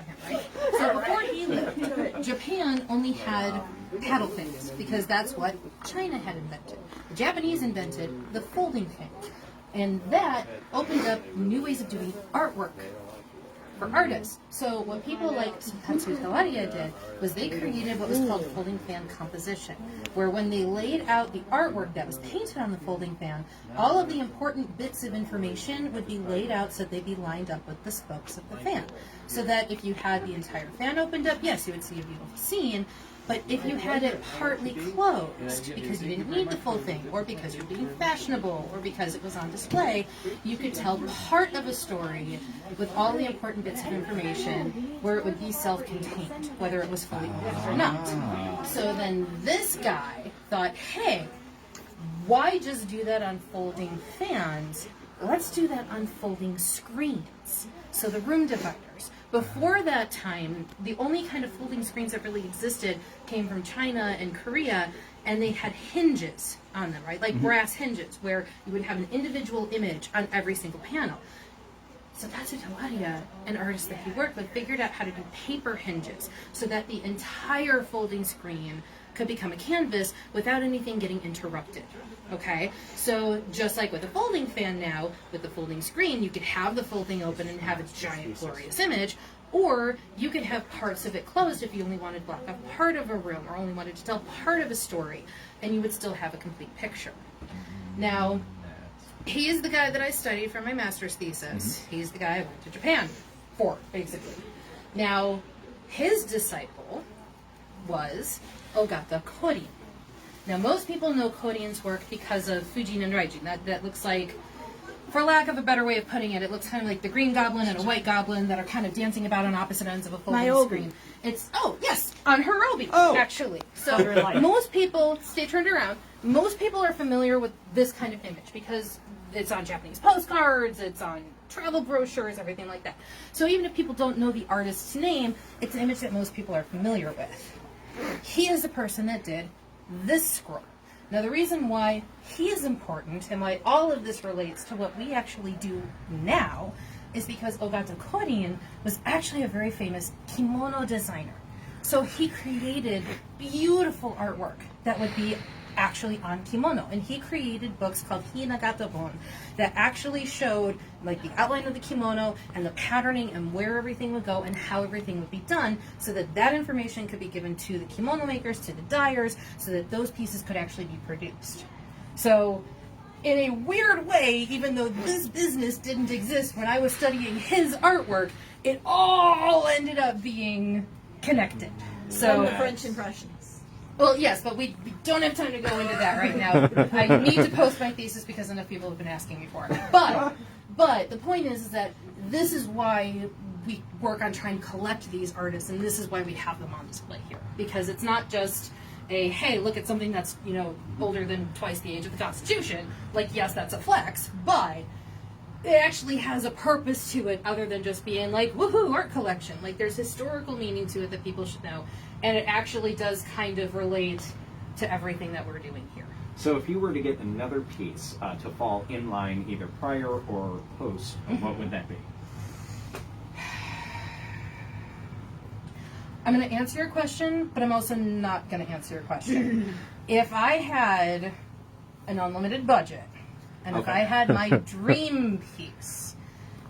him, right? So before he lived, Japan only had paddle fans because that's what China had invented. The Japanese invented the folding fan, and that opened up new ways of doing artwork for artists. So what people like Sotatsu Tawaraya did was they created what was called folding fan composition, where when they laid out the artwork that was painted on the folding fan, all of the important bits of information would be laid out so they'd be lined up with the spokes of the fan. So that if you had the entire fan opened up, yes, you would see a beautiful scene, but if you had it partly closed, because you didn't need the full thing, or because you're being fashionable, or because it was on display, you could tell part of a story with all the important bits of information where it would be self-contained, whether it was fully opened or not. So then this guy thought, hey, why just do that on folding fans? Let's do that on folding screens. So the room dividers. Before that time, the only kind of folding screens that really existed came from China and Korea, and they had hinges on them, right? Like brass hinges, where you would have an individual image on every single panel. Sotatsu Tawaraya, an artist that he worked with, figured out how to do paper hinges so that the entire folding screen could become a canvas without anything getting interrupted. Okay, so just like with a folding fan now, with the folding screen, you could have the full thing open and have its giant glorious image, or you could have parts of it closed if you only wanted to block off part of a room or only wanted to tell part of a story, and you would still have a complete picture. Now, he is the guy that I studied for my master's thesis. He's the guy I went to Japan for, basically. Now, his disciple was Ogata Korin. Now, most people know Korin's work because of Fujin and Raijin. That looks like, for lack of a better way of putting it, it looks kind of like the green goblin and a white goblin that are kind of dancing about on opposite ends of a folding screen. It's, oh, yes, on Hirobi, actually. So most people, stay turned around, most people are familiar with this kind of image because it's on Japanese postcards, it's on travel brochures, everything like that. So even if people don't know the artist's name, it's an image that most people are familiar with. He is the person that did this scroll. Now, the reason why he is important and why all of this relates to what we actually do now is because Ogata Korin was actually a very famous kimono designer. So he created beautiful artwork that would be actually on kimono, and he created books called Hinagatabon that actually showed like the outline of the kimono and the patterning and where everything would go and how everything would be done, so that that information could be given to the kimono makers, to the dyers, so that those pieces could actually be produced. So in a weird way, even though this business didn't exist when I was studying his artwork, it all ended up being connected. So the French impressions. Well, yes, but we don't have time to go into that right now. I need to post my thesis because enough people have been asking me for it. But the point is that this is why we work on trying to collect these artists, and this is why we have them on display here. Because it's not just a, hey, look at something that's, you know, older than twice the age of the Constitution. Like, yes, that's a flex, but it actually has a purpose to it other than just being like, woohoo, art collection. Like, there's historical meaning to it that people should know. And it actually does kind of relate to everything that we're doing here. So if you were to get another piece to fall in line either prior or post, what would that be? I'm going to answer your question, but I'm also not going to answer your question. If I had an unlimited budget, and if I had my dream piece,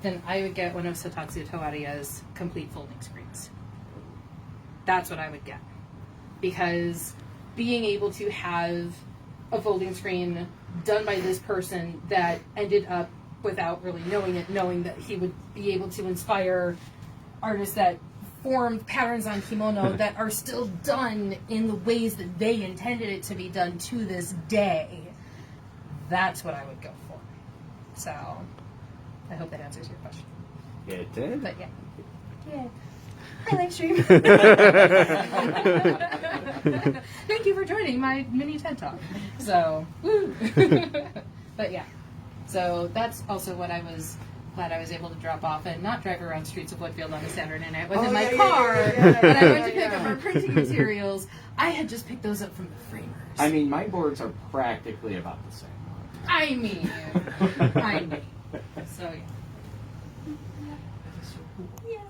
then I would get one of Sotatsu Tawaraya's complete folding screens. That's what I would get. Because being able to have a folding screen done by this person that ended up, without really knowing it, knowing that he would be able to inspire artists that formed patterns on kimono that are still done in the ways that they intended it to be done to this day, that's what I would go for. So, I hope that answers your question. It did. But yeah. Yeah. Hi, live stream. Thank you for joining my mini TED Talk. So, woo. But yeah. So that's also what I was glad I was able to drop off and not drive around streets of Woodfield on a Saturday night with in my car. When I went to pick up our printing materials, I had just picked those up from the framers. I mean, my boards are practically about the same. I mean. So yeah. Yeah.